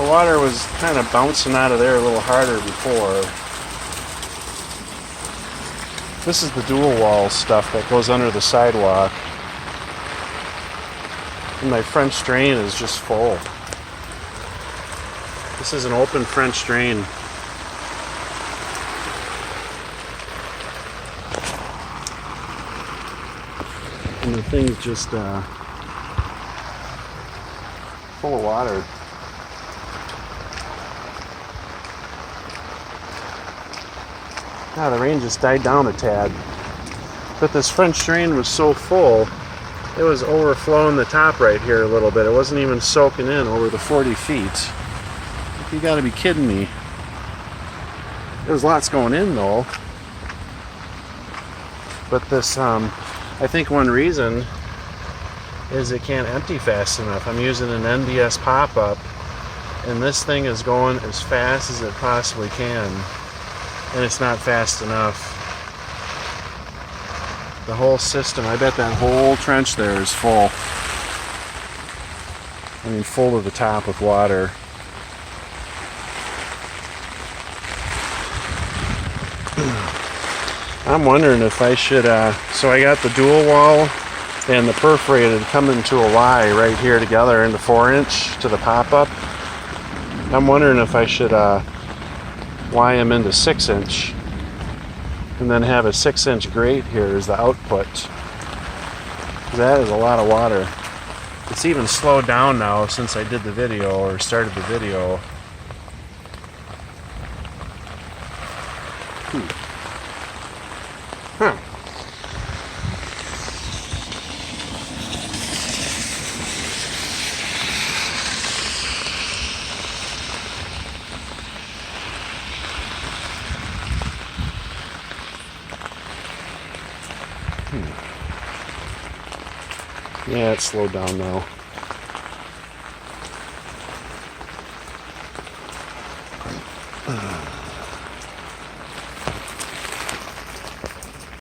The water was kind of bouncing out of there a little harder before. This is the dual wall stuff that goes under the sidewalk. And my French drain is just full. This is an open French drain. And the thing's just full of water. Ah, the rain just died down a tad. But this French drain was so full, it was overflowing the top right here a little bit. It wasn't even soaking in over the 40 feet. You gotta be kidding me. There's lots going in though. But this, I think one reason is it can't empty fast enough. I'm using an NBS pop-up, and this thing is going as fast as it possibly can. And it's not fast enough. The whole system, I bet that whole trench there is full. I mean, full to the top with water. I'm wondering if I should, so I got the dual wall and the perforated coming to a Y right here together in the 4-inch to the pop-up. I'm wondering if I should Y them into 6-inch and then have a 6-inch grate here as the output. That is a lot of water. It's even slowed down now since I did the video or started the video. Huh. Yeah, it's slowed down now.